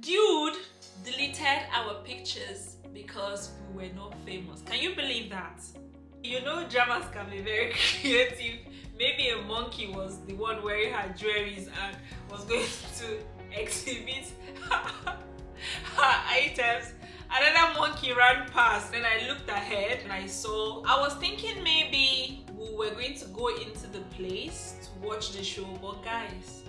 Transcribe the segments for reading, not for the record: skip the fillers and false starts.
Dude deleted our pictures because we were not famous. Can you believe that? You know, dramas can be very creative. Maybe a monkey was the one wearing her jewelries and was going to exhibit her items. Another monkey ran past. Then I looked ahead and I was thinking maybe we were going to go into the place to watch the show, but guys,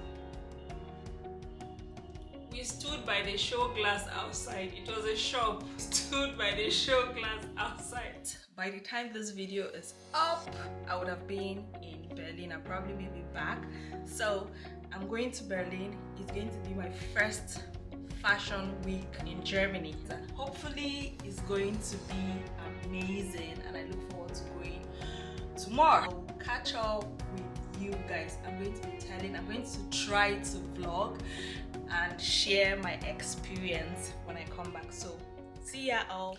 we stood by the show glass outside. It was a shop. Stood by the show glass outside. By the time this video is up, I would have been in Berlin. I'm probably maybe back. So I'm going to Berlin. It's going to be my first fashion week in Germany. And hopefully it's going to be amazing. And I look forward to going tomorrow. I'll catch up with you guys. I'm going to try to vlog and share my experience when I come back. So see ya all.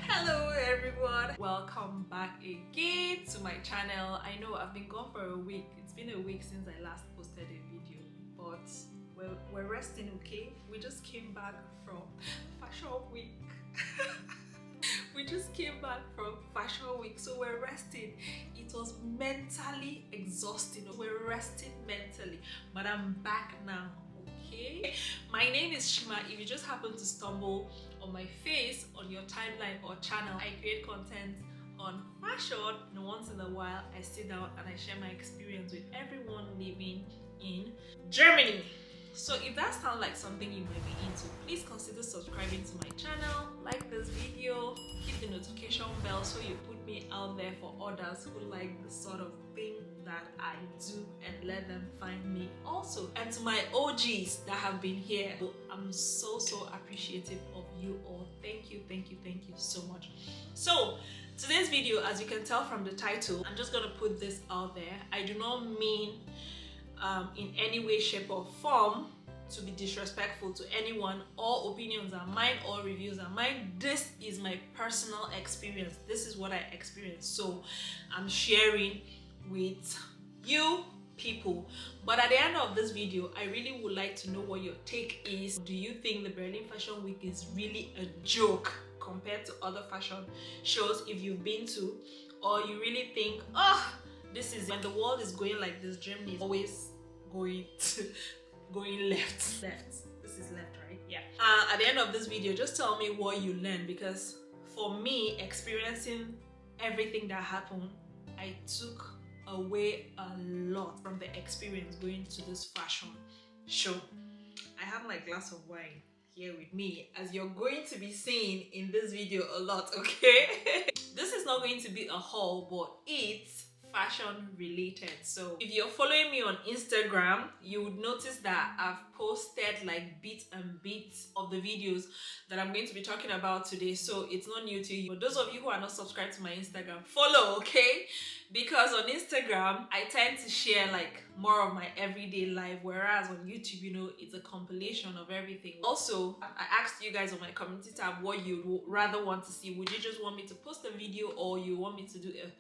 Hello everyone, welcome back again to my channel. I know I've been gone for a week. It's been a week since I last posted a video, but we're resting. Okay, we just came back from fashion week. We just came back from fashion week, so we're resting. It was mentally exhausting. We're resting mentally, but I'm back now. Okay, my name is Shima. If you just happen to stumble on my face on your timeline or channel, I create content on fashion, and once in a while I sit down and I share my experience with everyone living in Germany. So if that sounds like something you may be into, please consider subscribing to my channel, like this video, hit the notification bell so you put me out there for others who like the sort of thing that I do, and let them find me also. And to my OGs that have been here, I'm so appreciative of you all. Thank you so much. So today's video, as you can tell from the title, I'm just gonna put this out there. I do not mean in any way, shape or form to be disrespectful to anyone. All opinions are mine, all reviews are mine. This is my personal experience. This is what I experienced, so I'm sharing with you people. But at the end of this video, I really would like to know what your take is. Do you think the Berlin Fashion Week is really a joke compared to other fashion shows if you've been to, or you really think, oh, this is when the world is going like this, Germany is always going left. This is left, right? Yeah. At the end of this video, just tell me what you learned, because for me, experiencing everything that happened, I took away a lot from the experience going to this fashion show. I have my glass of wine here with me, as you're going to be seeing in this video a lot, okay? This is not going to be a haul, but it's fashion related. So if you're following me on Instagram, you would notice that I've posted like bits and bits of the videos that I'm going to be talking about today. So it's not new to you. But those of you who are not subscribed to my Instagram, follow, okay? Because on Instagram, I tend to share like more of my everyday life, whereas on YouTube, you know, it's a compilation of everything. Also, I asked you guys on my community tab what you'd rather want to see. Would you just want me to post a video, or you want me to do a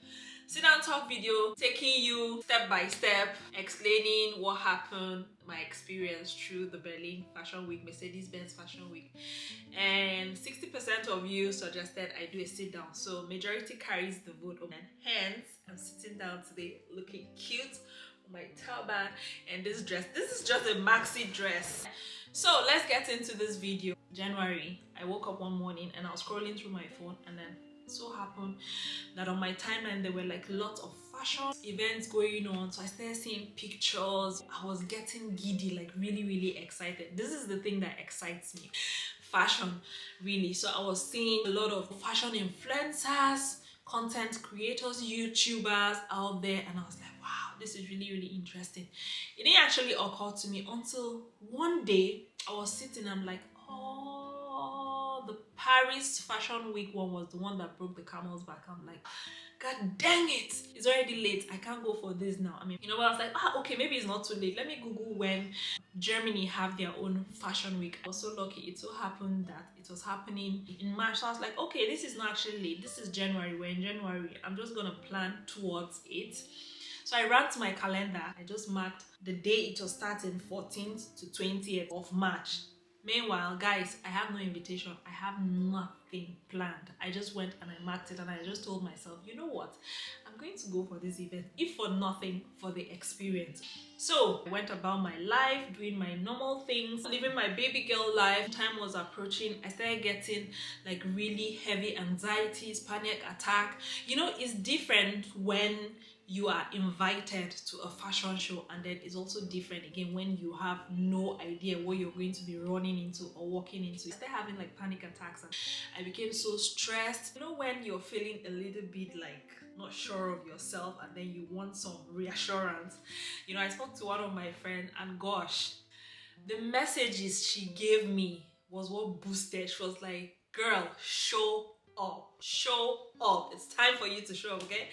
sit down talk video taking you step by step, explaining what happened, my experience through the Berlin Fashion Week, Mercedes-Benz Fashion Week? And 60% of you suggested I do a sit down, so majority carries the vote. And hence I'm sitting down today looking cute with my turban and this dress. This is just a maxi dress. So let's get into this video. January, I woke up one morning and I was scrolling through my phone, and then so happened that on my timeline there were like lots of fashion events going on. So I started seeing pictures. I was getting giddy, like really excited. This is the thing that excites me, fashion, really. So I was seeing a lot of fashion influencers, content creators, YouTubers out there, and I was like, wow, this is really interesting. It didn't actually occur to me until one day I was sitting, I'm like, oh, the Paris Fashion Week one was the one that broke the camel's back. I'm like, God dang it, it's already late. I can't go for this now. I mean, you know, but I was like, okay, maybe it's not too late. Let me Google when Germany have their own fashion week. I was so lucky. It so happened that it was happening in March. So I was like, okay, this is not actually late. This is January. We're in January. I'm just gonna plan towards it. So I ran to my calendar. I just marked the day it was starting, 14th to 20th of March. Meanwhile, guys, I have no invitation. I have nothing planned. I just went and I marked it and I just told myself, you know what? I'm going to go for this event, if for nothing, for the experience. So I went about my life, doing my normal things, living my baby girl life. Time was approaching. I started getting like really heavy anxieties, panic attack. You know, it's different when you are invited to a fashion show, and then it's also different again when you have no idea what you're going to be running into or walking into. I started having like panic attacks and I became so stressed. You know, when you're feeling a little bit like not sure of yourself and then you want some reassurance. You know, I spoke to one of my friends and gosh, the messages she gave me was what boosted. She was like, girl, show up, show up. It's time for you to show up, okay?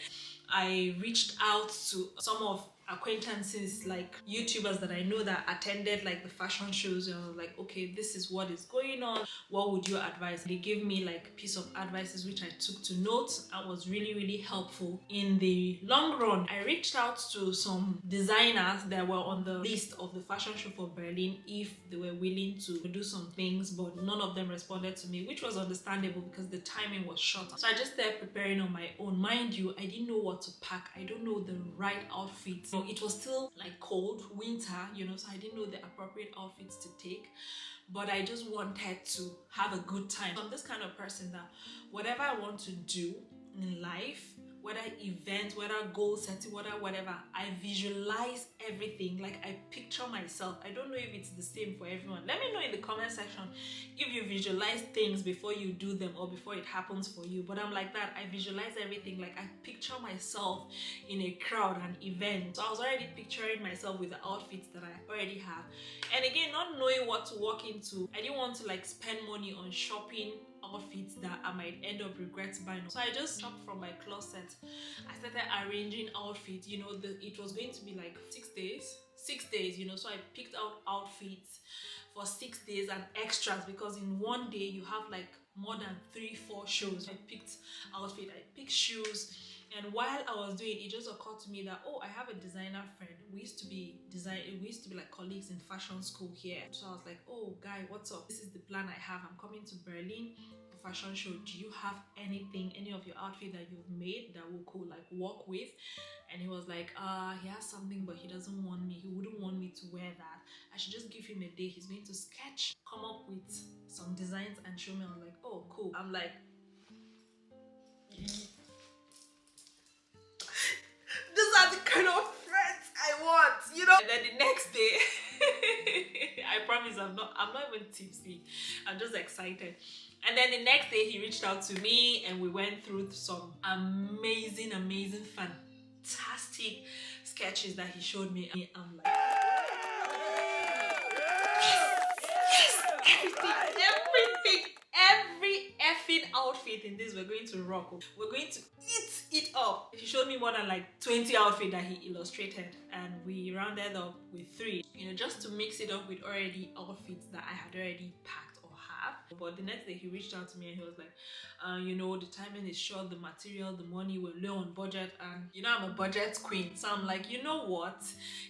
I reached out to some of acquaintances, like YouTubers that I know that attended like the fashion shows, and I was like, okay, this is what is going on. What would you advise? They gave me like a piece of advices which I took to note and was really, really helpful in the long run. I reached out to some designers that were on the list of the fashion show for Berlin if they were willing to do some things, but none of them responded to me, which was understandable because the timing was short. So I just started preparing on my own. Mind you, I didn't know what to pack. I don't know the right outfit. So it was still like cold, winter, you know, so I didn't know the appropriate outfits to take. But I just wanted to have a good time. I'm this kind of person that whatever I want to do in life, whether event, whether goal setting, whatever, I visualize everything. Like I picture myself. I don't know if it's the same for everyone. Let me know in the comment section if you visualize things before you do them or before it happens for you. But I'm like that. I visualize everything. Like I picture myself in a crowd, an event. So I was already picturing myself with the outfits that I already have. And again, not knowing what to walk into, I didn't want to like spend money on shopping outfits that I might end up regret buying. So I just shopped from my closet. I started arranging outfits. You know, it was going to be like 6 days, you know, so I picked out outfits for 6 days and extras because in one day you have like more than 3-4 shows. I picked outfit, I picked shoes. And while I was doing it, it just occurred to me that, oh, I have a designer friend. We used to be like colleagues in fashion school here. So I was like, oh, guy, what's up? This is the plan I have. I'm coming to Berlin for fashion show. Do you have anything, any of your outfit that you've made that we could like work with? And he was like, he has something, but he doesn't want me. He wouldn't want me to wear that. I should just give him a day. He's going to sketch, come up with some designs and show me. I was like, oh, cool. I'm like, these are the kind of friends I want, you know. And then the next day, I promise I'm not even tipsy. I'm just excited. And then the next day he reached out to me and we went through some amazing, fantastic sketches that he showed me. And I'm like, everything, every effing outfit in this we're going to rock. We're going to eat it up. He showed me more than like 20 outfits that he illustrated and we rounded up with 3, you know, just to mix it up with already outfits that I had already packed or have. But the next day he reached out to me and he was like, you know, the timing is short, the material, the money, we're low on budget, and you know I'm a budget queen. So I'm like, you know what,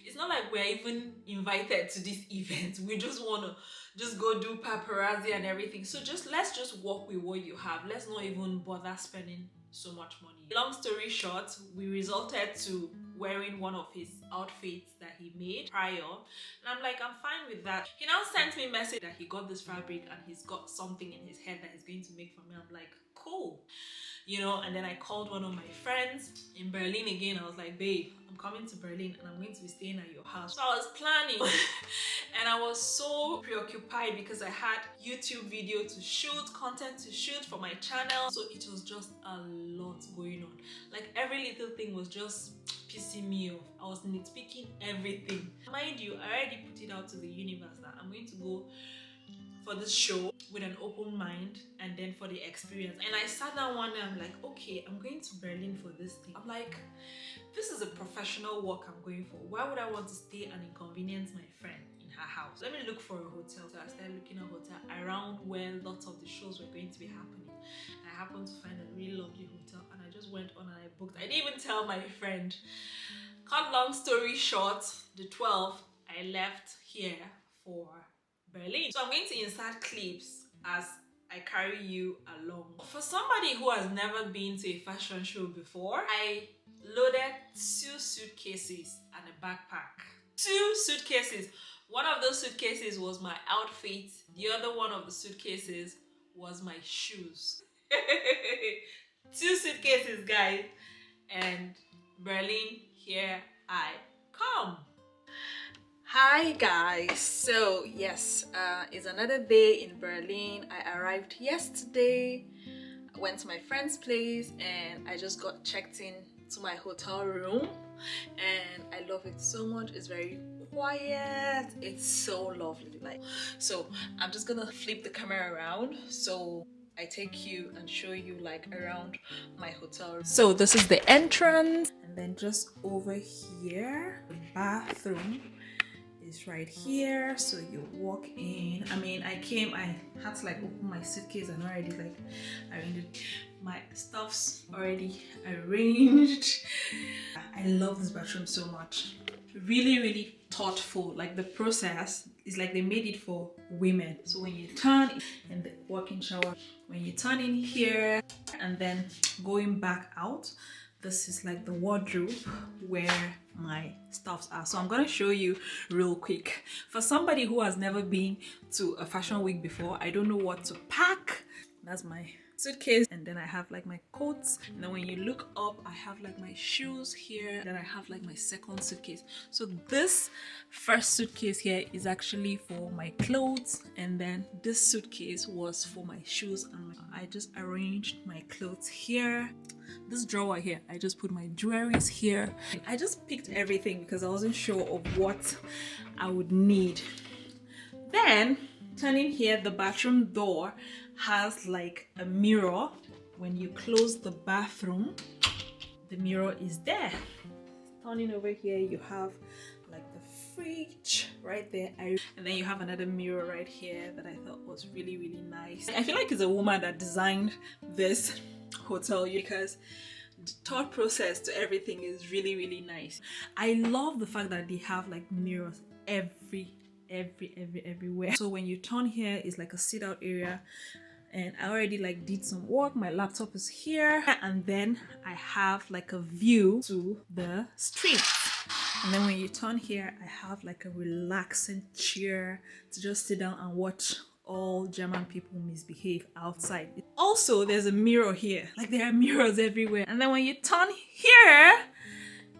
it's not like we're even invited to this event. We just want to just go do paparazzi and everything. So let's just work with what you have. Let's not even bother spending so much money. Long story short, we resulted to wearing one of his outfits that he made prior. And I'm like, I'm fine with that. He now sent me a message that he got this fabric and he's got something in his head that he's going to make for me. I'm like, cool. You know, and then I called one of my friends in Berlin again. I was like, babe, I'm coming to Berlin and I'm going to be staying at your house. So I was planning and I was so preoccupied because I had YouTube video to shoot, content to shoot for my channel. So it was just a lot going on. Like every little thing was just pissing me off. I was nitpicking everything. Mind you, I already put it out to the universe that I'm going to go for this show with an open mind and then for the experience. And I sat down one day, I'm like, okay, I'm going to Berlin for this thing. I'm like, this is a professional work I'm going for. Why would I want to stay and inconvenience my friend in her house? Let me look for a hotel. So I started looking at a hotel around where lots of the shows were going to be happening. And I happened to find a really lovely hotel and I just went on and I booked. I didn't even tell my friend. Cut long story short, the 12th, I left here for Berlin. So I'm going to insert clips as I carry you along. For somebody who has never been to a fashion show before, I loaded 2 suitcases and a backpack. 2 suitcases. One of those suitcases was my outfit. The other one of the suitcases was my shoes. 2 suitcases, guys. And Berlin, here I come. Hi guys, so yes, it's another day in Berlin. I arrived yesterday, I went to my friend's place, and I just got checked in to my hotel room, and I love it so much. It's very quiet, it's so lovely. So I'm just gonna flip the camera around so I take you and show you like around my hotel room. So this is the entrance, and then just over here, the bathroom is right here. So you walk in. I mean, I had to like open my suitcase and already like arranged my stuff's already arranged. I love this bathroom so much. Really thoughtful. Like the process is like they made it for women. So when you turn in the walk-in shower, when you turn in here and then going back out, this is like the wardrobe where my stuffs are. So I'm gonna show you real quick. For somebody who has never been to a fashion week before, I don't know what to pack. That's my suitcase, and then I have like my coats, and then when you look up I have like my shoes here, then I have like my second suitcase. So this first suitcase here is actually for my clothes, and then this suitcase was for my shoes, and I just arranged my clothes here. This drawer here, I just put my jewelries here. I just picked everything because I wasn't sure of what I would need. Then turning here, the bathroom door has like a mirror. When you close the bathroom, the mirror is there. Turning over here, you have like the fridge right there, and then you have another mirror right here that I thought was really nice. I feel like it's a woman that designed this hotel because the thought process to everything is really nice. I love the fact that they have like mirrors everywhere. So when you turn here, it's like a sit out area, and I already like did some work. My laptop is here, and then I have like a view to the street. And then when you turn here, I have like a relaxing chair to just sit down and watch all German people misbehave outside. Also, there's a mirror here. Like there are mirrors everywhere. And then when you turn here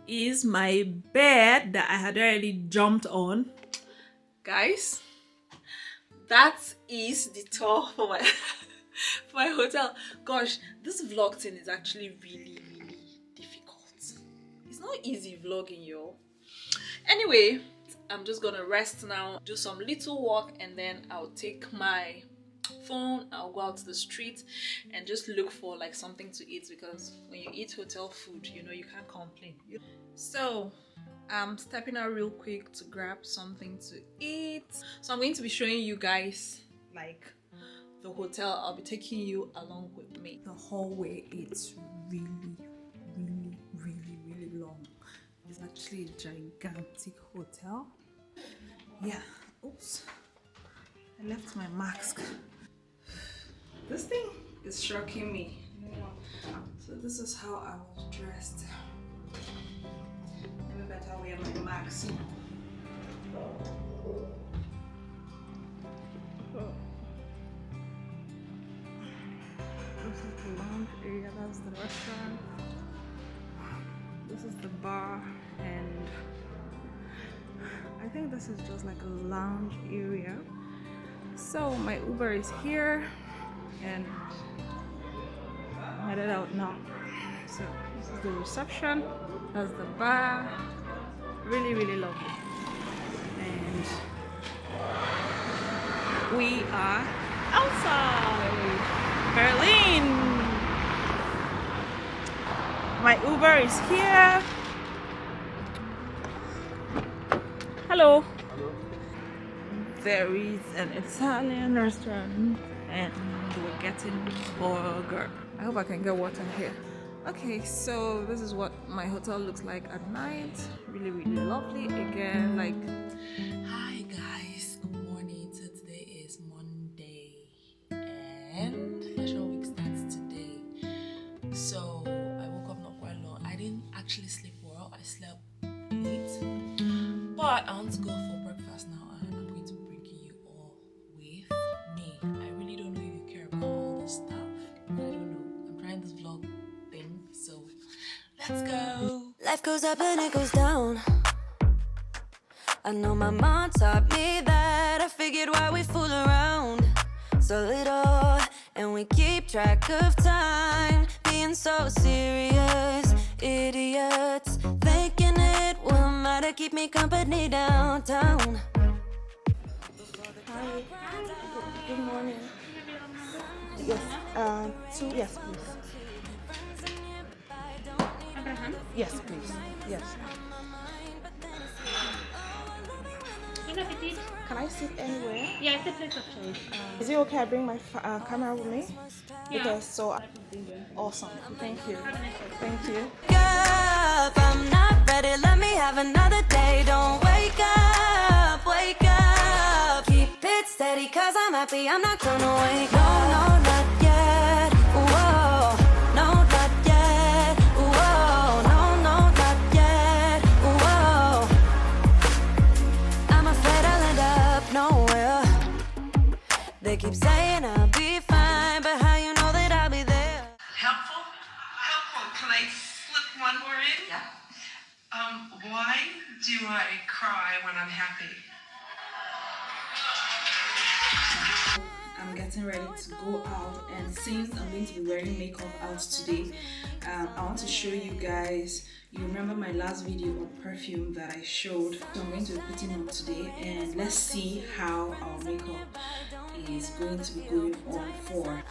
is my bed that I had already jumped on. Guys, that is the tour for my for my hotel. Gosh, this vlog thing is actually really difficult. It's not easy vlogging, y'all. Anyway, I'm just gonna rest now, do some little work, and then I'll take my phone, I'll go out to the street and just look for like something to eat, because when you eat hotel food, you know, you can't complain. So I'm stepping out real quick to grab something to eat. So I'm going to be showing you guys like the hotel. I'll be taking you along with me. The hallway is really long. It's actually a gigantic hotel. Yeah. Oops. I left my mask. This thing is shocking me. So this is how I was dressed. Maybe better wear my mask. This is the lounge area, that's the restaurant. This is the bar, and I think this is just like a lounge area. So my Uber is here, and I'm headed out now. So this is the reception, that's the bar. Really lovely. And we are outside Berlin. My Uber is here. Hello. Hello. There is an Italian restaurant, and we're getting burger. I hope I can get water here. Okay, so this is what my hotel looks like at night. Really, really lovely. Again, like, hi guys, good morning. So today is Monday and fashion week starts today. So I woke up not quite long. I didn't actually sleep well. I slept late, but I want to go for breakfast now, and I'm going to bring you all with me. I really don't know if you care about all this stuff. I don't know. I'm trying this vlog thing, so let's go. Life goes up and it goes down. I know my mom taught me that. I figured why we fool around so little, and we keep track of time, being so serious. Idiots thinking it will matter, keep me company downtown. hi, good morning. Yes, yes, please. Yes, please. Yes. Bon appetit. Can I sit anywhere? Yeah, it's a place of choice. Is it okay I bring my camera with me? Yeah. Because awesome. Thank you. Thank you. Wake up, I'm not ready, let me have another day. Don't wake up, wake up. Keep it steady, cause I'm happy, I'm not gonna wake up. No, not yet, whoa. No, not yet, whoa. No, not yet, whoa. I'm afraid I'll end up nowhere. They keep saying I'll be fine, but how you know that I'll be there? Helpful? Helpful. Can I slip one more in? Yeah. Why do I cry when I'm happy? I'm getting ready to go out, and since I'm going to be wearing makeup out today, I want to show you guys. You remember my last video on perfume that I showed, so I'm going to be putting on today, and let's see how our makeup is going to be going on for.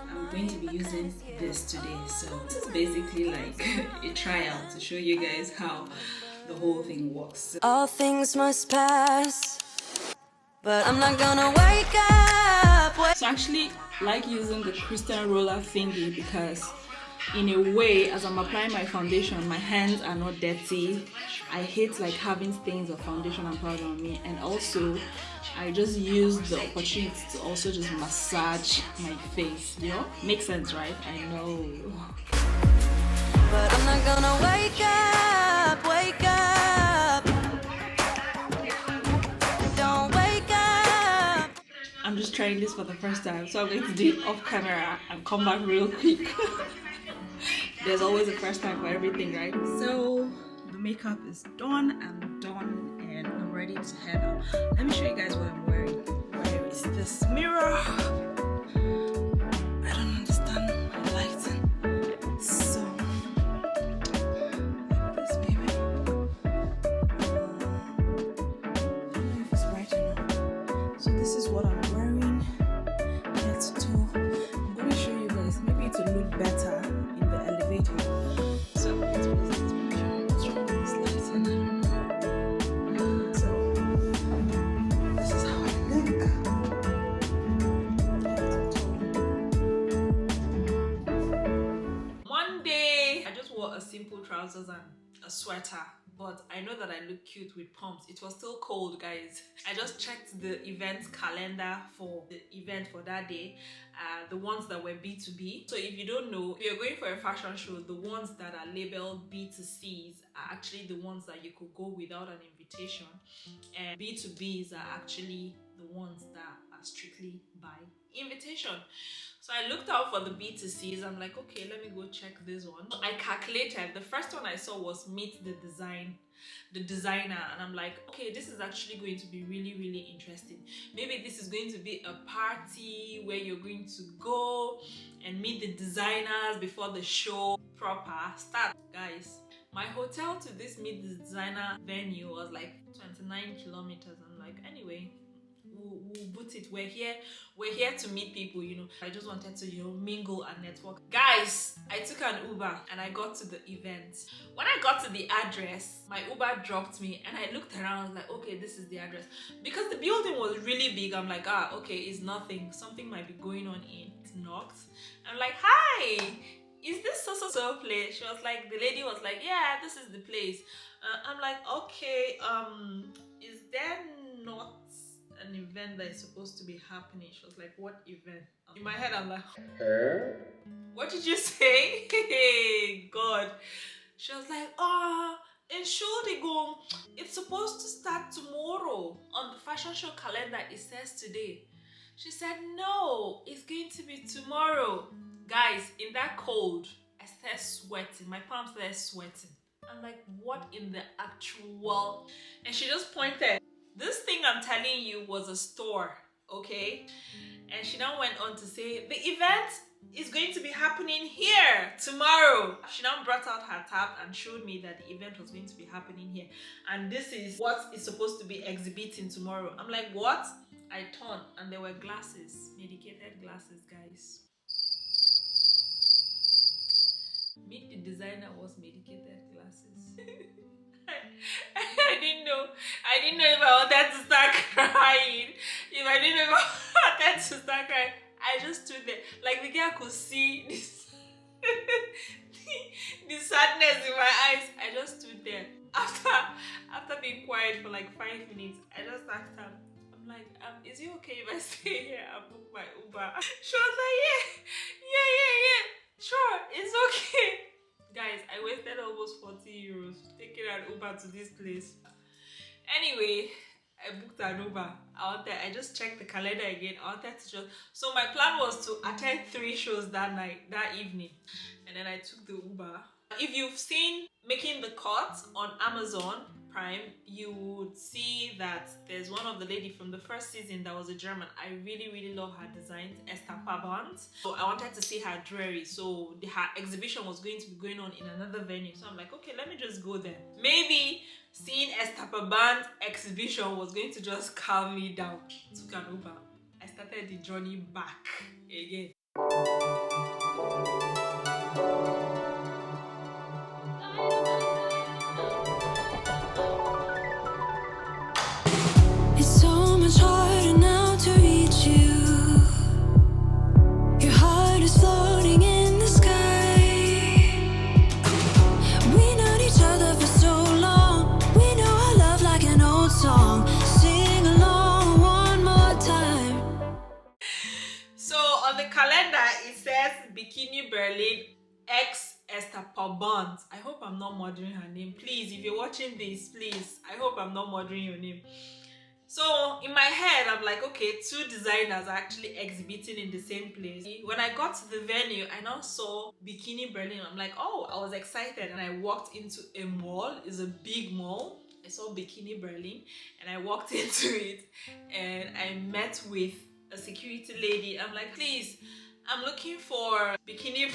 I'm going to be using this today, so this is basically like a trial to show you guys how the whole thing works. All things must pass, but I'm not gonna wake up. So I actually like using the crystal roller thingy because in a way, as I'm applying my foundation, my hands are not dirty. I hate like having stains of foundation and powder on me, and also I just use the opportunity to also just massage my face, you know? Makes sense, right? I know. But I'm not gonna wake up, wake up. Don't wake up. I'm just trying this for the first time, so I'm going to do it off camera and come back real quick. There's always a first time for everything, right? So the makeup is done, I'm done, and I'm ready to head out. Let me show you guys what I'm wearing. Where is this mirror? I don't understand my lighting. So this baby. I don't know if it's bright enough. So this is what I'm wearing. Head to toe. I'm gonna show you guys. Maybe it will look better in the elevator. So let's put this picture. What's wrong with this lighting? So this is how I look. One day I just wore a simple trousers and a sweater, but I know that I look cute with pumps. It was still cold, guys. I just checked the event calendar for the event for that day, the ones that were B2B. So if you don't know, if you're going for a fashion show, the ones that are labeled B2Cs are actually the ones that you could go without an invitation, and B2Bs are actually the ones that are strictly by invitation. So I looked out for the B2Cs. I'm like, okay, let me go check this one. I calculated. The first one I saw was Meet the Designer, and I'm like, okay, this is actually going to be really, really interesting. Maybe this is going to be a party where you're going to go and meet the designers before the show proper starts. Guys, my hotel to this Meet the Designer venue was like 29 kilometers. I'm like, anyway, we'll boot it. We're here to meet people, you know. I just wanted to, you know, mingle and network. Guys, I took an Uber and I got to the event. When I got to the address, my Uber dropped me and I looked around. I was like, okay, this is the address. Because the building was really big, I'm like, okay, it's nothing. Something might be going on in. It knocked. I'm like, hi, is this so place? She was like, the lady was like, yeah, this is the place. I'm like, okay, is there not an event that is supposed to be happening? She was like, what event? In my head, I'm like, what did you say? Hey, God. She was like, Entschuldigung, it's supposed to start tomorrow. On the fashion show calendar, it says today. She said, no, it's going to be tomorrow. Guys, in that cold, I started sweating. My palms started sweating. I'm like, what in the actual? And she just pointed. This thing I'm telling you was a store, okay? And she now went on to say, the event is going to be happening here tomorrow. She now brought out her tab and showed me that the event was going to be happening here. And this is what is supposed to be exhibiting tomorrow. I'm like, what? I turned and there were glasses, medicated glasses, guys. Meet the designer was medicated glasses. I didn't know if I wanted to start crying. If I didn't know if I wanted to start crying. I just stood there. Like the girl could see this the sadness in my eyes. I just stood there. After being quiet for like 5 minutes, I just asked her, I'm like, is it okay if I stay here and book my Uber? She was like, yeah. Sure, it's okay. Guys, I wasted almost 40 euros taking an Uber to this place. Anyway, I booked an Uber. I just checked the calendar again. I wanted to just... So my plan was to attend 3 shows that evening. And then I took the Uber. If you've seen Making the Cut on Amazon Prime, you would see that there's one of the lady from the first season that was a German. I really love her designs, Esther Pabant. So I wanted to see her jewelry. So her exhibition was going to be going on in another venue. So I'm like, okay, let me just go there. Maybe seeing Esther Pabant exhibition was going to just calm me down. Took an Uber. I started the journey back again. It's so much harder now to reach you. Your heart is floating in the sky. We known each other for so long. We know our love like an old song. Sing along one more time. So on the calendar it says Bikini Berlin X Esther Pabant. I hope I'm not murdering her name. Please, if you're watching this, please, I hope I'm not murdering your name. So in my head, I'm like, okay, 2 designers are actually exhibiting in the same place. When I got to the venue, I now saw Bikini Berlin. I'm like, oh, I was excited. And I walked into a mall. It's a big mall. I saw Bikini Berlin and I walked into it and I met with a security lady. I'm like, please, I'm looking for Bikini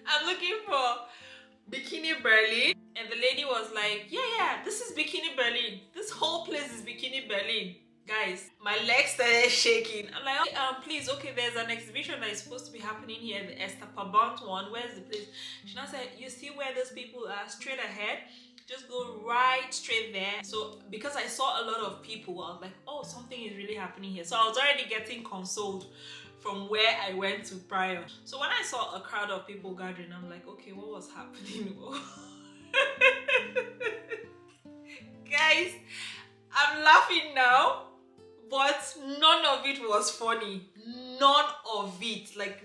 I'm looking for Bikini Berlin. And the lady was like, yeah, this is Bikini Berlin. This whole place is Bikini Berlin. Guys, my legs started shaking. I'm like, please, okay, there's an exhibition that is supposed to be happening here, the Esther Pabant one. Where's the place? She now said, you see where those people are? Straight ahead. Just go right straight there. So because I saw a lot of people, I was like, oh, something is really happening here. So I was already getting consoled from where I went to prior. So when I saw a crowd of people gathering, I'm like, okay, what was happening? Guys, I'm laughing now, but none of it was funny. None of it, like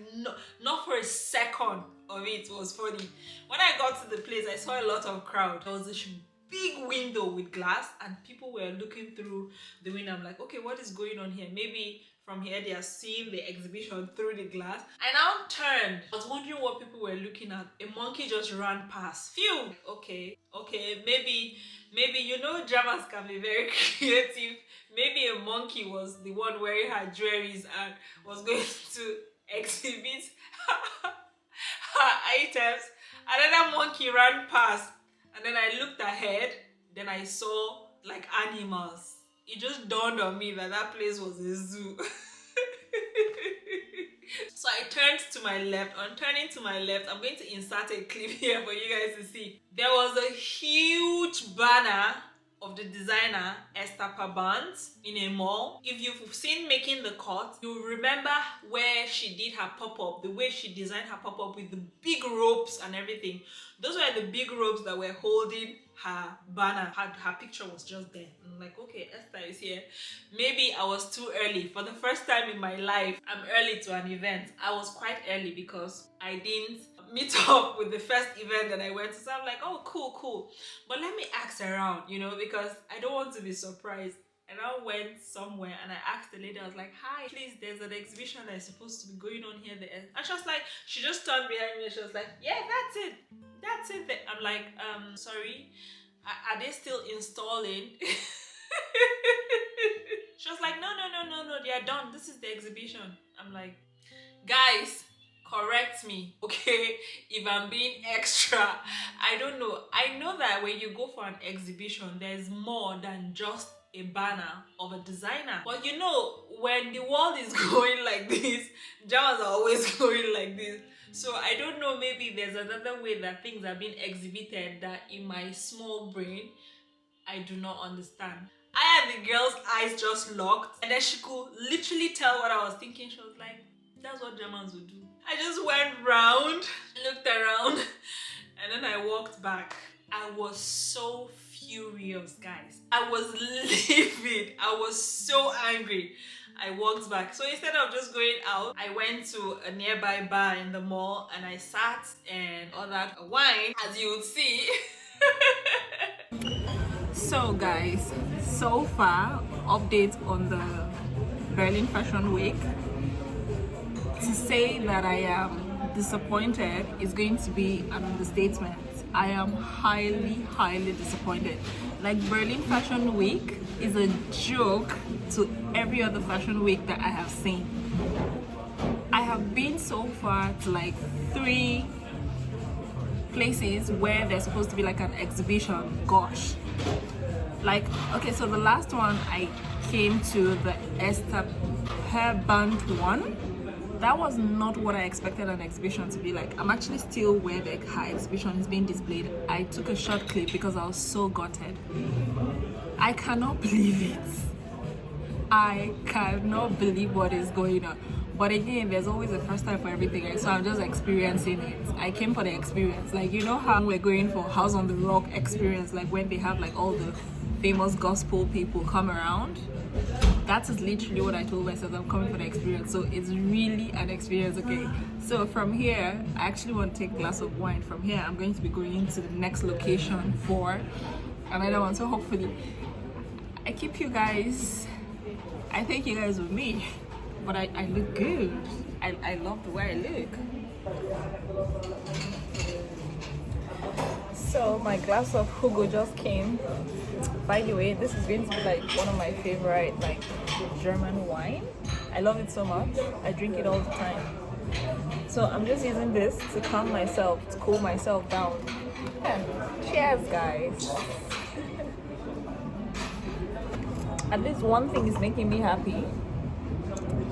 not for a second of it was funny. When I got to the place, I saw a lot of crowd. There was this big window with glass and people were looking through the window. I'm like, okay, what is going on here? Maybe from here they are seeing the exhibition through the glass. I now turned. I was wondering what people were looking at. A monkey just ran past. Phew! Okay, maybe you know Germans can be very creative. Maybe a monkey was the one wearing her jewelries and was going to exhibit her items. Another monkey ran past and then I looked ahead. Then I saw like animals. It just dawned on me that that place was a zoo. So I turned to my left. On turning to my left, I'm going to insert a clip here for you guys to see. There was a huge banner of the designer Esther Pabant in a mall. If you've seen Making the Cut, you'll remember where she did her pop-up, the way she designed her pop-up with the big ropes and everything. Those were the big ropes that were holding her banner. Her picture was just there. I'm like, okay, Esther is here. Maybe I was too early. For the first time in my life, I'm early to an event. I was quite early because I didn't meet up with the first event that I went to. So I'm like, oh, cool. But let me ask around, you know, because I don't want to be surprised. And I went somewhere and I asked the lady, I was like, hi, please, there's an exhibition that is supposed to be going on here. And she was like, she just turned behind me and she was like, yeah, that's it. I'm like, sorry, are they still installing? She was like, no, they are done. This is the exhibition. I'm like, guys, correct me, okay, if I'm being extra. I don't know. I know that when you go for an exhibition, there's more than just a banner of a designer. But you know, when the world is going like this, Jawas are always going like this. So I don't know, maybe there's another way that things are being exhibited that in my small brain, I do not understand. I had the girl's eyes just locked, and then she could literally tell what I was thinking. She was like, that's what Germans would do. I just went round, looked around, and then I walked back. I was so furious, guys. I was livid. I was so angry. I walked back. So instead of just going out, I went to a nearby bar in the mall and I sat and ordered a wine, as you would see. So guys, so far, update on the Berlin Fashion Week. To say that I am disappointed is going to be an understatement. I am highly disappointed. Like, Berlin Fashion Week is a joke to every other fashion week that I have seen. I have been so far to like 3 places where there's supposed to be like an exhibition. Gosh. Like, okay, so the last one I came to, the Esther Pabant one. That was not what I expected an exhibition to be like. I'm actually still where her exhibition is being displayed. I took a short clip because I was so gutted. I cannot believe it. I cannot believe what is going on. But again, there's always a first time for everything, right? So I'm just experiencing it. I came for the experience. Like, you know how we're going for House on the Rock experience, like when they have like all the famous gospel people come around? That is literally what I told myself. I'm coming for the experience. So it's really an experience, okay? So from here, I actually want to take a glass of wine. From here, I'm going to be going to the next location for another one. So hopefully, I keep you guys, I think you guys with me. But I look good. I love the way I look. So my glass of Hugo just came. By the way, this is going to be like one of my favorite like German wine. I love it so much. I drink it all the time. So I'm just using this to calm myself, to cool myself down. Yeah. Cheers, guys. At least one thing is making me happy.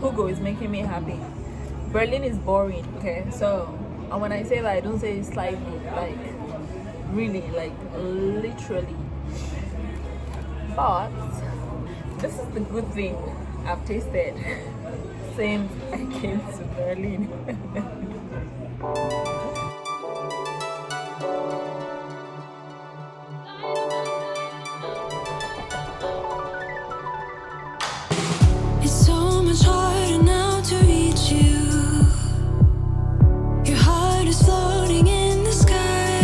Hugo is making me happy. Berlin is boring, okay? So, and when I say that, I don't say it's slightly, like really, like literally. But this is the good thing I've tasted since I came to Berlin. It's so much harder now to reach you. Your heart is floating in the sky.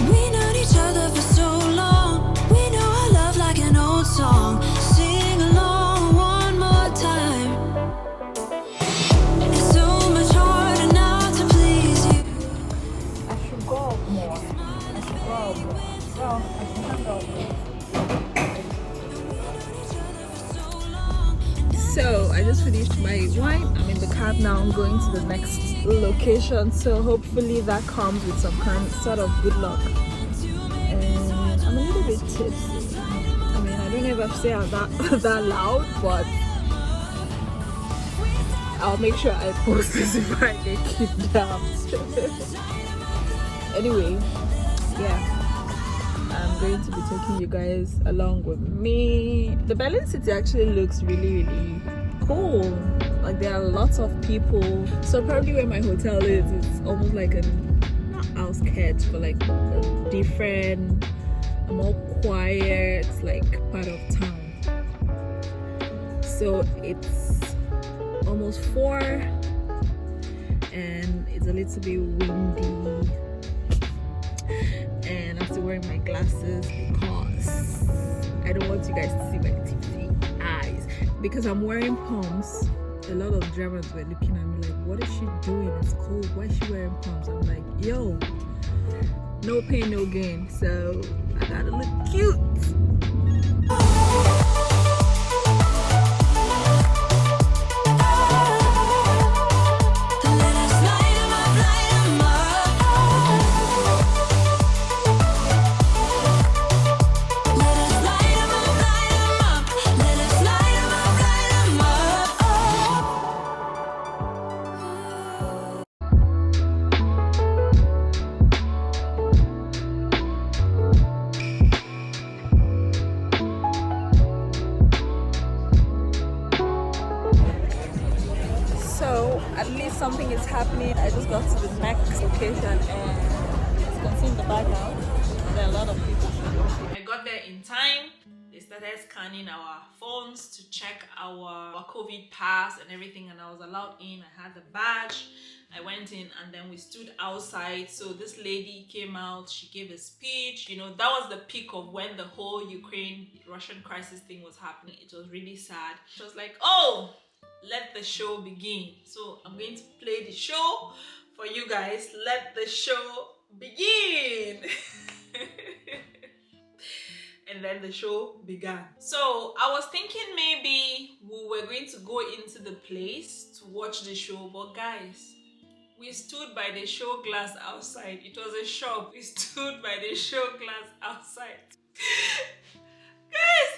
We known each other for so long. We know our love like an old song. Sing along one more time. It's so much harder now to please you. I should go up more. Well, I should hang out more. So I just finished my wine. I'm in the cab now. I'm going to the next location. So hopefully that comes with some sort of good luck. And I'm a little bit tipsy. I mean, I don't know if I say it that loud, but I'll make sure I post this if I get kidnapped. Anyway, yeah. I'm going to be taking you guys along with me. The Berlin city actually looks really cool. Like there are lots of people. So probably where my hotel is, it's almost like a not outskirts, but like a different, more quiet like part of town. So it's almost 4 and it's a little bit windy, and I'm still wearing my glasses because I don't want you guys to see my tipsy eyes. Because I'm wearing pumps, a lot of Germans were looking at me like, what is she doing? It's cold. Why is she wearing pumps? I'm like, yo, no pain, no gain. So I gotta look cute. At least something is happening. I just got to the next location and as you can see in the background, there are a lot of people. I got there in time. They started scanning our phones to check our COVID pass and everything, and I was allowed in. I had the badge. I went in and then we stood outside. So this lady came out, she gave a speech. You know, that was the peak of when the whole Ukraine-Russian crisis thing was happening. It was really sad. She was like, oh, let the show begin. So I'm going to play the show for you guys. Let the show begin. And then the show began. So I was thinking maybe we were going to go into the place to watch the show, but guys, we stood by the show glass outside. It was a shop. We stood by the show glass outside. Guys,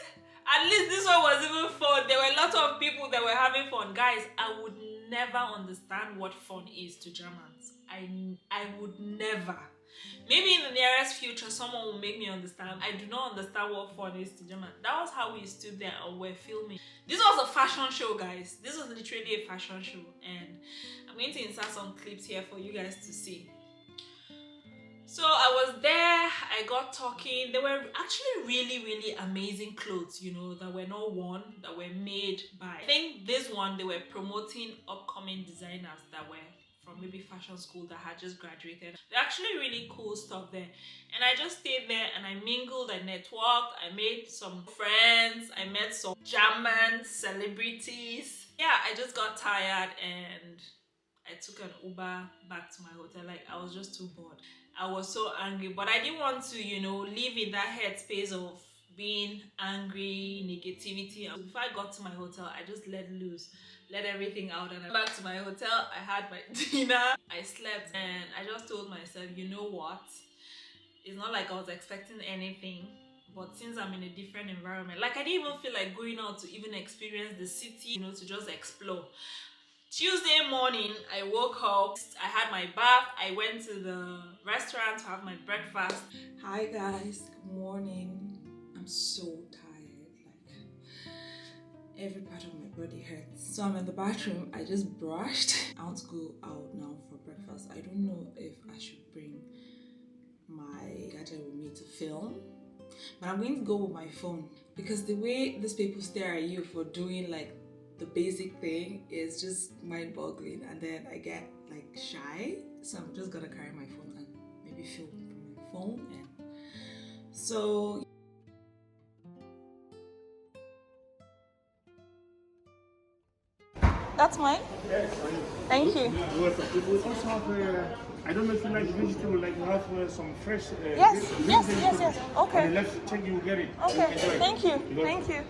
at least this one was even fun. There were a lot of people that were having fun. Guys, I would never understand what fun is to Germans. I would never. Maybe in the nearest future, someone will make me understand. I do not understand what fun is to Germans. That was how we stood there and were filming. This was a fashion show, guys. This was literally a fashion show. And I'm going to insert some clips here for you guys to see. So I was there, I got talking. There were actually really amazing clothes, you know, that were not worn, that were made by, I think this one, they were promoting upcoming designers that were from maybe fashion school that had just graduated. They're actually really cool stuff there. And I just stayed there and I mingled, I networked, I made some friends, I met some German celebrities. Yeah, I just got tired and I took an Uber back to my hotel. Like, I was just too bored. I was so angry, but I didn't want to, you know, live in that headspace of being angry, negativity. And before I got to my hotel, I just let loose, let everything out, and I went back to my hotel. I had my dinner, I slept, and I just told myself, you know what? It's not like I was expecting anything, but since I'm in a different environment, like I didn't even feel like going out to even experience the city, you know, to just explore. Tuesday morning, I woke up, I had my bath, I went to the restaurant to have my breakfast. Hi guys, good morning. I'm so tired, like every part of my body hurts. So I'm in the bathroom, I just brushed. I want to go out now for breakfast. I don't know if I should bring my gadget with me to film, but I'm going to go with my phone because the way these people stare at you for doing like the basic thing is just mind-boggling, and then I get like shy, so I'm just gonna carry my phone and maybe film from my phone. And so That's mine. Thank you. We also have, I don't know if you like vegetable, like you have some fresh. Yes. Okay. On the left check, you will get it. Okay. Enjoy. Thank you. Thank you.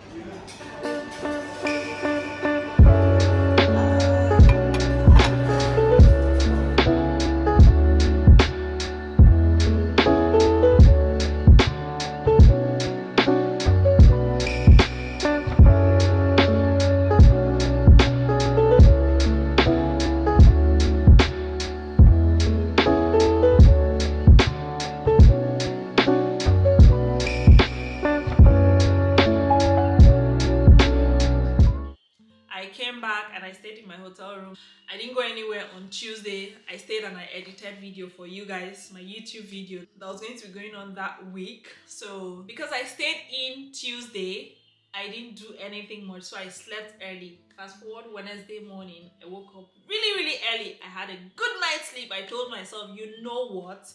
I stayed in my hotel room. I didn't go anywhere on Tuesday. I stayed and I edited video for you guys, my YouTube video that was going to be going on that week. So because I stayed in Tuesday, I didn't do anything much, so I slept early. Fast forward Wednesday morning, I woke up really early. I had a good night's sleep. I told myself, you know what,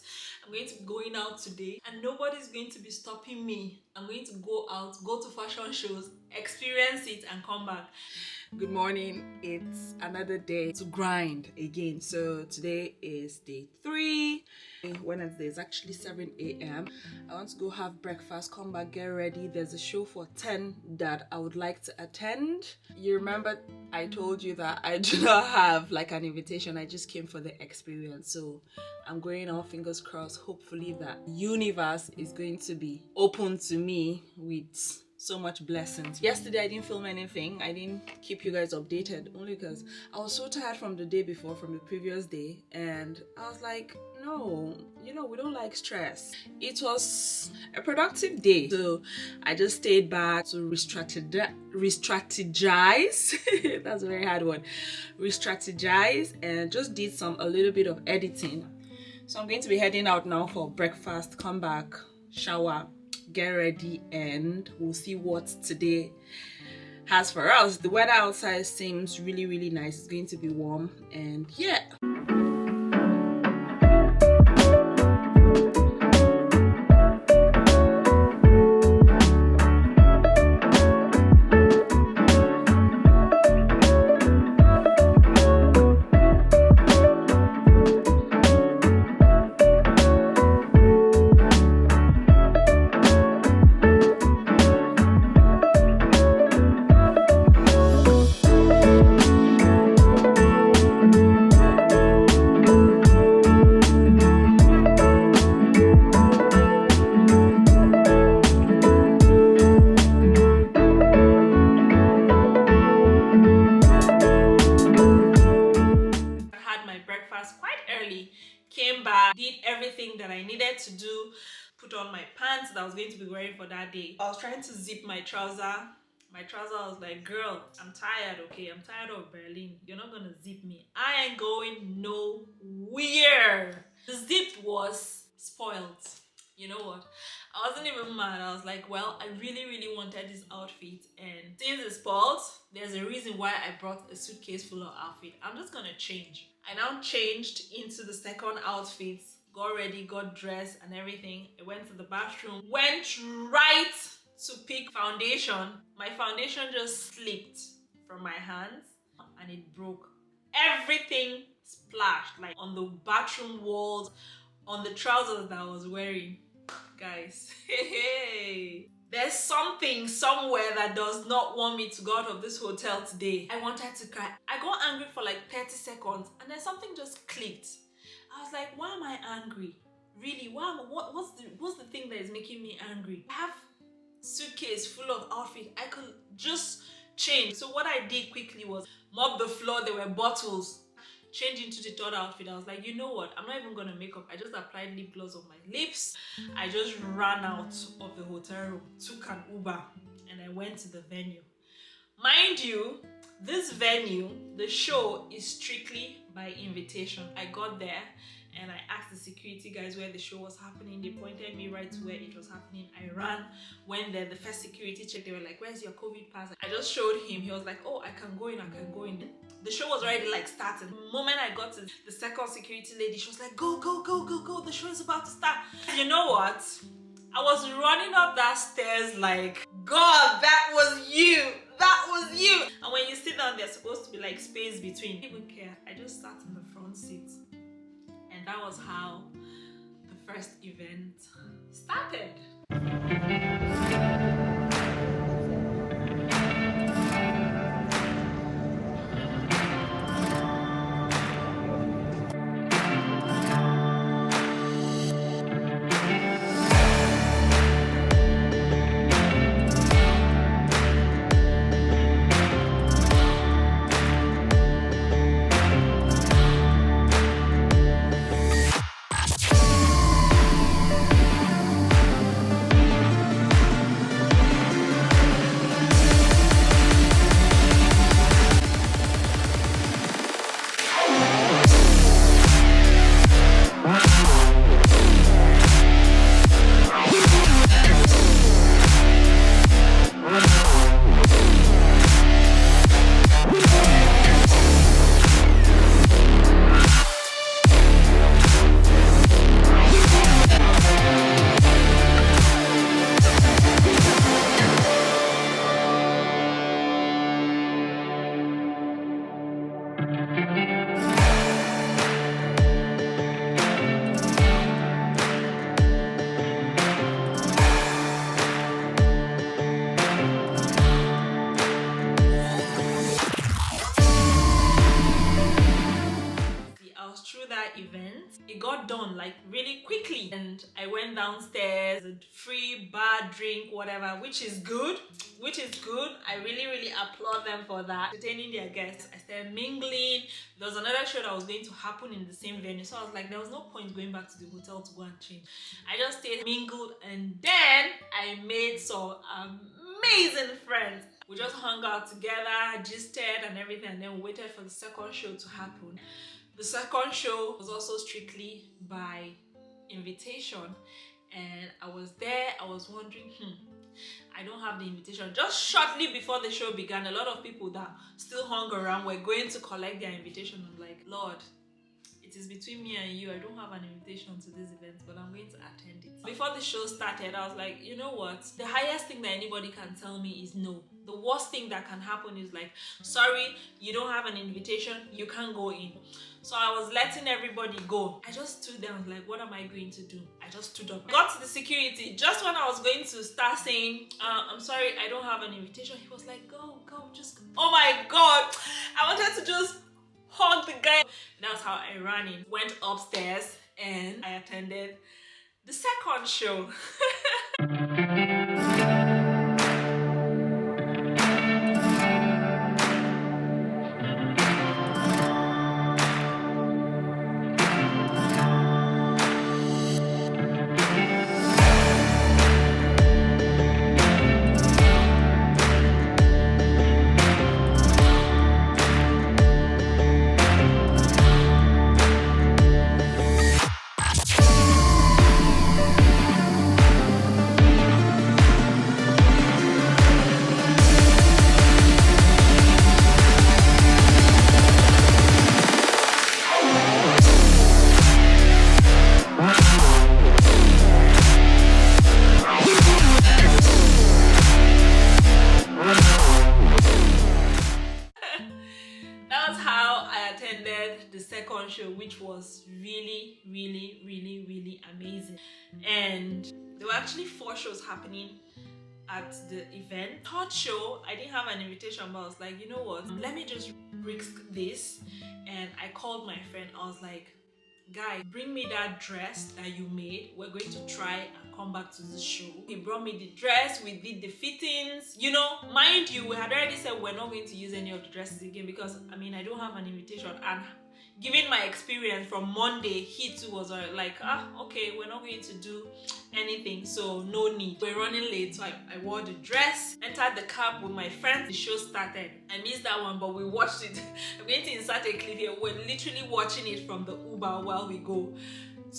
I'm going to be going out today and nobody's going to be stopping me. I'm going to go out, go to fashion shows, experience it and come back. Good morning. It's another day to grind again. So today is day 3. Wednesday is actually 7 a.m. I want to go have breakfast, come back, get ready. There's a show for 10 that I would like to attend. You remember I told you that I do not have like an invitation. I just came for the experience. So I'm going on, fingers crossed. Hopefully that universe is going to be open to me with so much blessings. Yesterday I didn't film anything. I didn't keep you guys updated only because I was so tired from the day before, from the previous day, and I was like, no, you know, we don't like stress. It was a productive day, so I just stayed back to re-strategize. That's a very hard word. Re-strategize, and just did a little bit of editing. So I'm going to be heading out now for breakfast, come back, shower, get ready, and we'll see what today has for us. The weather outside seems really nice. It's going to be warm, and yeah. Came back, did everything that I needed to do, put on my pants that I was going to be wearing for that day. I was trying to zip my trouser. I was like, girl, I'm tired, okay? I'm tired of Berlin. You're not gonna zip me. I ain't going nowhere. The zip was spoiled. You know what? I wasn't even mad. I was like, well, I really wanted this outfit, and since it's spoiled, there's a reason why I brought a suitcase full of outfit. I'm just gonna change. I now changed into the second outfit, got ready, got dressed and everything. I went to the bathroom, went right to pick foundation. My foundation just slipped from my hands and it broke. Everything splashed, like on the bathroom walls, on the trousers that I was wearing. Guys, hey. There's something somewhere that does not want me to go out of this hotel today. I wanted to cry. I got angry for like 30 seconds and then something just clicked. I was like, why am I angry? Really? What's the thing that is making me angry? I have a suitcase full of outfits. I could just change. So what I did quickly was mop the floor. There were bottles. Change into the third outfit. I was like, you know what? I'm not even gonna make up. I just applied lip gloss on my lips. I just ran out of the hotel room, took an Uber, and I went to the venue. Mind you, this venue, the show is strictly by invitation. I got there and I asked the security guys where the show was happening. They pointed me right to where it was happening. I ran, went there. The first security check, they were like, where's your COVID pass? I just showed him. He was like, oh, I can go in. The show was already like starting. The moment I got to the second security lady, she was like, go. The show is about to start. You know what? I was running up that stairs like, God, that was you. And when you sit down, there's supposed to be like space between. I didn't even care. I just sat in the front seat. And that was how the first event started. got done like really quickly. And I went downstairs, a free bar, drink, whatever, which is good. I really applaud them for that, entertaining their guests. I started mingling. There was another show that was going to happen in the same venue, so I was like, there was no point going back to the hotel to go and change. I just stayed, mingled, and then I made some amazing friends. We just hung out together, gisted and everything, and then we waited for the second show to happen. The second show was also strictly by invitation, and I was there. I was wondering, I don't have the invitation. Just shortly before the show began, a lot of people that still hung around were going to collect their invitation. I'm like, Lord, it is between me and you. I don't have an invitation to this event, but I'm going to attend it. Before the show started, I was like, you know what? The highest thing that anybody can tell me is no. The worst thing that can happen is like, sorry, you don't have an invitation, you can't go in. So I was letting everybody go. I just stood there and was like, what am I going to do? I just stood up. Got to the security. Just when I was going to start saying, I'm sorry, I don't have an invitation, he was like, go, just go. Oh my God. I wanted to just hug the guy. That's how I ran in. Went upstairs and I attended the second show. The second show, which was really amazing. And there were actually 4 shows happening at the event. Third show, I didn't have an invitation, but I was like, you know what, let me just risk this. And I called my friend. I was like, guy, bring me that dress that you made. We're going to try and come back to the show. He brought me the dress. We did the fittings. You know, mind you, we had already said we're not going to use any of the dresses again because, I mean, I don't have an invitation. And given my experience from Monday, he too was like, okay, we're not going to do anything, so no need. We're running late, so I wore the dress, entered the cab with my friends. The show started. I missed that one, but we watched it. I'm going to insert a clip here. We're literally watching it from the Uber while we go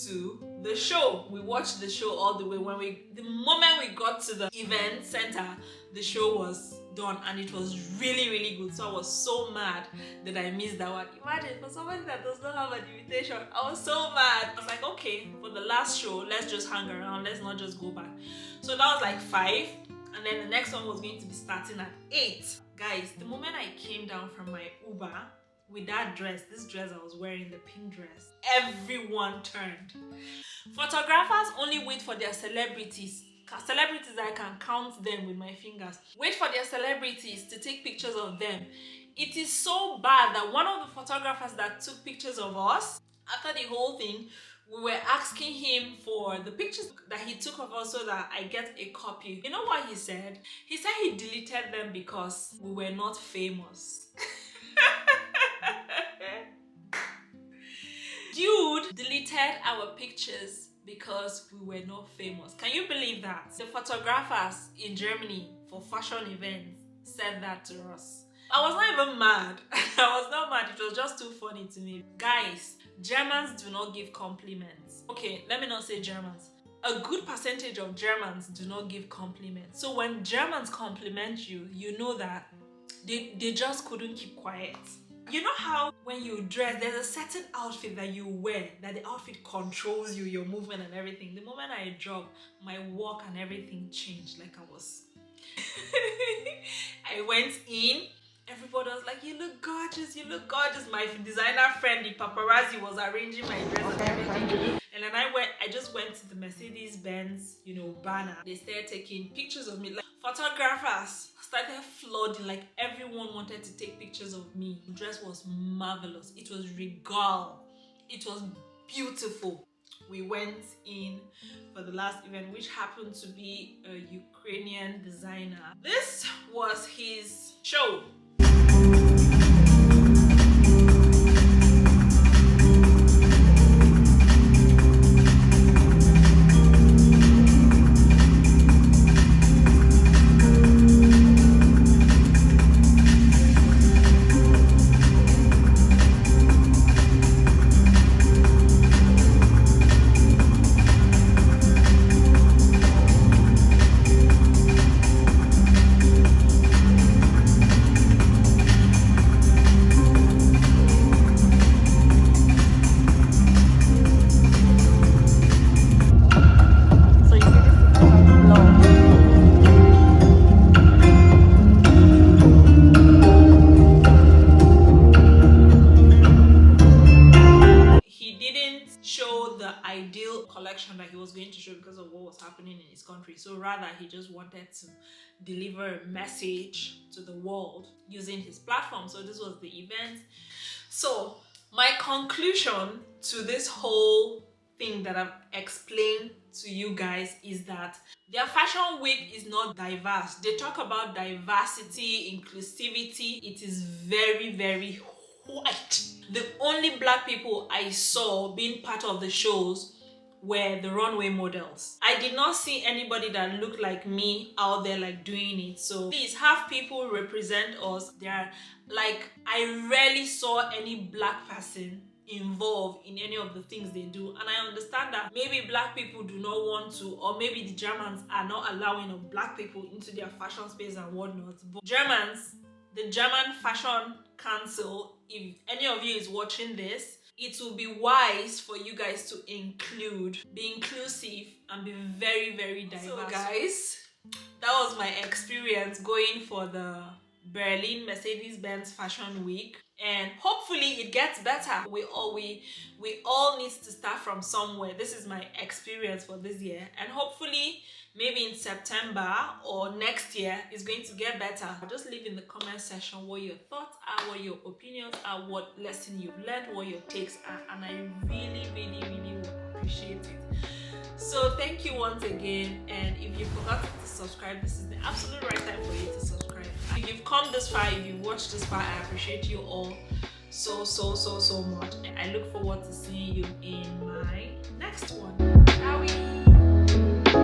to the show. We watched the show all the way. The moment we got to the event center, the show was done and it was really good. So I was so mad that I missed that one. Imagine, for somebody that does not have an invitation, I was so mad. I was like, okay, for the last show, let's just hang around, let's not just go back. So that was like 5, and then the next one was going to be starting at 8. Guys, the moment I came down from my Uber with that dress, this dress I was wearing, the pink dress, everyone turned. Photographers only wait for their celebrities. Celebrities, I can count them with my fingers. Wait for their celebrities to take pictures of them. It is so bad that one of the photographers that took pictures of us, after the whole thing, we were asking him for the pictures that he took of us so that I get a copy. You know what he said? He said he deleted them because we were not famous. Dude deleted our pictures because we were not famous. Can you believe that? The photographers in Germany for fashion events said that to us. I was not even mad. I was not mad. It was just too funny to me. Guys, Germans do not give compliments. Okay, let me not say Germans. A good percentage of Germans do not give compliments. So when Germans compliment you, you know that they just couldn't keep quiet. You know how when you dress, there's a certain outfit that you wear, that the outfit controls you, your movement and everything. The moment I dropped, my walk and everything changed. Like I was... I went in, everybody was like, you look gorgeous, you look gorgeous. My designer friend, the paparazzi, was arranging my dress and everything. And then I just went to the Mercedes-Benz, banner. They started taking pictures of me. Like, photographers started flooding, like everyone wanted to take pictures of me. The dress was marvelous. It was regal. It was beautiful. We went in for the last event, which happened to be a Ukrainian designer. This was his show. Collection that he was going to show because of what was happening in his country. So rather, he just wanted to deliver a message to the world using his platform. So this was the event. So my conclusion to this whole thing that I've explained to you guys is that their fashion week is not diverse. They talk about diversity, inclusivity. It is very, very white. The only black people I saw being part of the shows were the runway models. I did not see anybody that looked like me out there like doing it. So please have people represent us. I rarely saw any black person involved in any of the things they do, and I understand that maybe black people do not want to, or maybe the Germans are not allowing of black people into their fashion space and whatnot. But Germans, the German Fashion Council, if any of you is watching this, it will be wise for you guys to be inclusive and be very, very diverse. So guys, that was my experience going for the Berlin Mercedes-Benz Fashion Week, and hopefully it gets better. We all need to start from somewhere. This is my experience for this year, and hopefully maybe in September or next year it's going to get better. Just leave in the comment section what your thoughts are, what your opinions are, what lesson you've learned, what your takes are, and I really, really, really would appreciate it. So thank you once again, and if you forgot to subscribe, this is the absolute right time for you to subscribe. If you've come this far, if you've watched this far, I appreciate you all so much, and I look forward to seeing you in my next one. Bye.